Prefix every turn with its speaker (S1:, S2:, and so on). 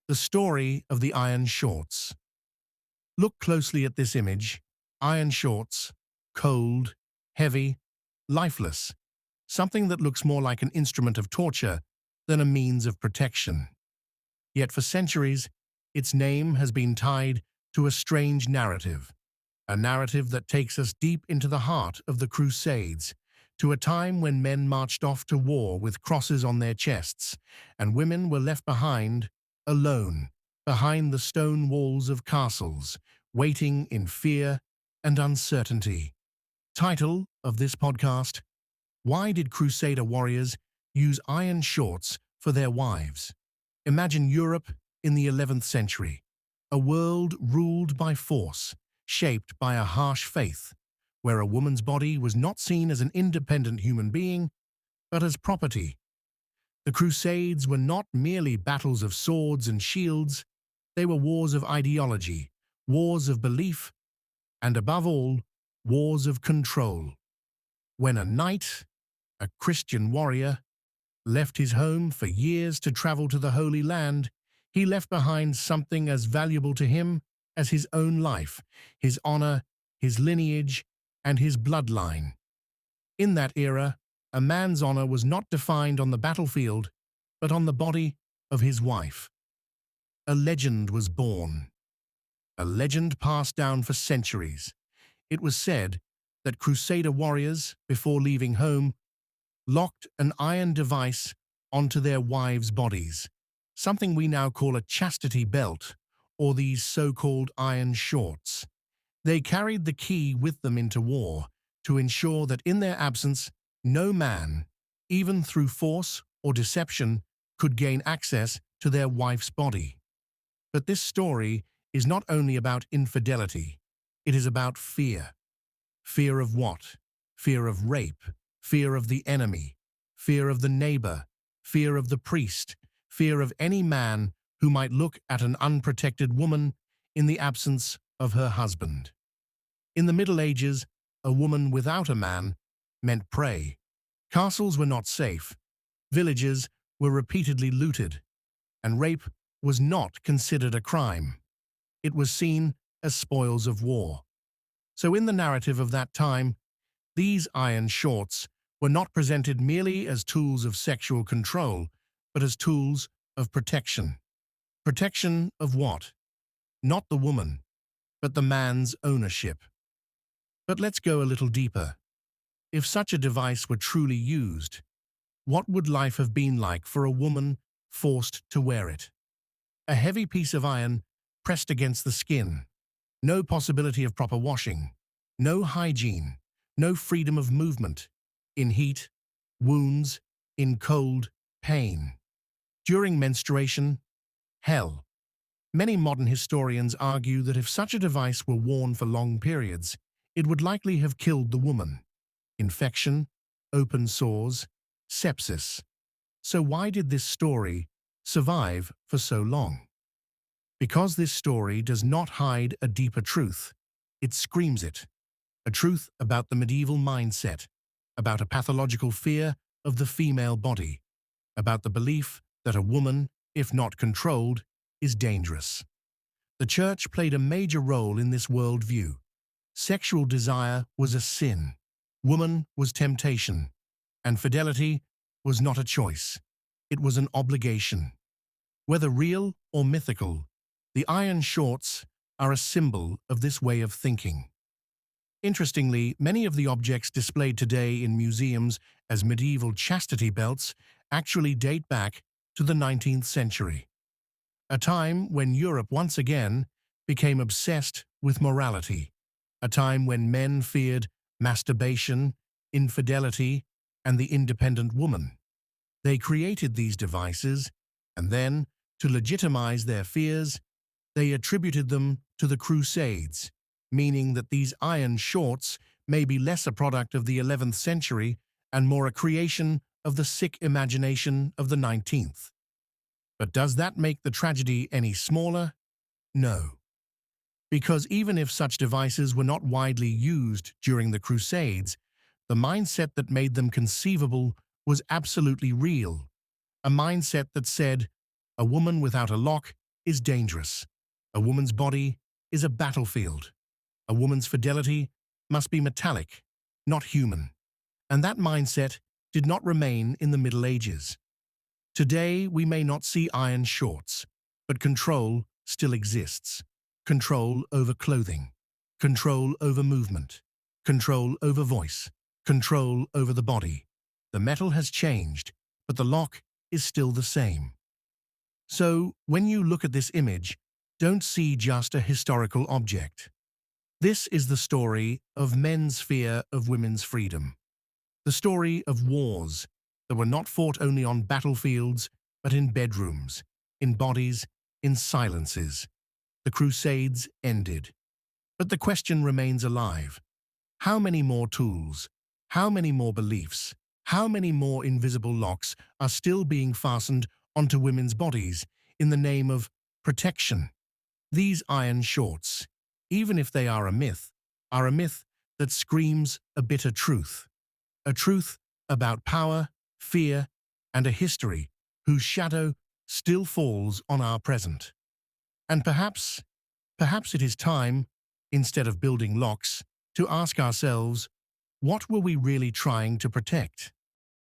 S1: The story of the iron shorts. Look closely at this image. Iron shorts, cold, heavy, lifeless. Something that looks more like an instrument of torture than a means of protection. Yet for centuries, its name has been tied to a strange narrative. A narrative that takes us deep into the heart of the Crusades, to a time when men marched off to war with crosses on their chests, and women were left behind, alone, behind the stone walls of castles, waiting in fear and uncertainty. Title of this podcast: Why did Crusader warriors use iron shorts for their wives? Imagine Europe in the 11th century, a world ruled by force, shaped by a harsh faith, where a woman's body was not seen as an independent human being, but as property. The Crusades were not merely battles of swords and shields, they were wars of ideology, wars of belief, and above all, wars of control. When a knight, a Christian warrior, left his home for years to travel to the Holy Land, he left behind something as valuable to him as his own life, his honor, his lineage, and his bloodline. In that era, a man's honor was not defined on the battlefield, but on the body of his wife. A legend was born. A legend passed down for centuries. It was said that Crusader warriors, before leaving home, locked an iron device onto their wives' bodies, something we now call a chastity belt, or these so-called iron shorts. They carried the key with them into war to ensure that in their absence, no man, even through force or deception, could gain access to their wife's body. But this story is not only about infidelity, it is about fear. Fear of what? Fear of rape, fear of the enemy, fear of the neighbor, fear of the priest, fear of any man who might look at an unprotected woman in the absence of her husband. In the Middle Ages, a woman without a man meant prey. Castles were not safe, villages were repeatedly looted, and rape was not considered a crime. It was seen as spoils of war. So in the narrative of that time, these iron shorts were not presented merely as tools of sexual control, but as tools of protection. Protection of what? Not the woman, but the man's ownership. But let's go a little deeper. If such a device were truly used, what would life have been like for a woman forced to wear it? A heavy piece of iron pressed against the skin, no possibility of proper washing, no hygiene, no freedom of movement, in heat, wounds, in cold, pain. During menstruation, hell. Many modern historians argue that if such a device were worn for long periods, it would likely have killed the woman. Infection, open sores, sepsis. So why did this story survive for so long? Because this story does not hide a deeper truth. It screams it. A truth about the medieval mindset, about a pathological fear of the female body, about the belief that a woman, if not controlled, is dangerous. The church played a major role in this worldview. Sexual desire was a sin, woman was temptation, and fidelity was not a choice. It was an obligation. Whether real or mythical, the iron shorts are a symbol of this way of thinking. Interestingly, many of the objects displayed today in museums as medieval chastity belts actually date back to the 19th century, a time when Europe once again became obsessed with morality, a time when men feared masturbation, infidelity, and the independent woman. They created these devices, and then, to legitimize their fears, they attributed them to the Crusades, meaning that these iron shorts may be less a product of the 11th century and more a creation of the sick imagination of the 19th. But does that make the tragedy any smaller? No. Because even if such devices were not widely used during the Crusades, the mindset that made them conceivable was absolutely real. A mindset that said, a woman without a lock is dangerous. A woman's body is a battlefield. A woman's fidelity must be metallic, not human. And that mindset did not remain in the Middle Ages. Today, we may not see iron shorts, but control still exists. Control over clothing, control over movement, control over voice, control over the body. The metal has changed, but the lock is still the same. So, when you look at this image, don't see just a historical object. This is the story of men's fear of women's freedom. The story of wars that were not fought only on battlefields, but in bedrooms, in bodies, in silences. The Crusades ended. But the question remains alive. How many more tools, how many more beliefs, how many more invisible locks are still being fastened onto women's bodies in the name of protection? These iron shorts, even if they are a myth that screams a bitter truth. A truth about power, fear, and a history whose shadow still falls on our present. And perhaps it is time, instead of building locks, to ask ourselves, what were we really trying to protect?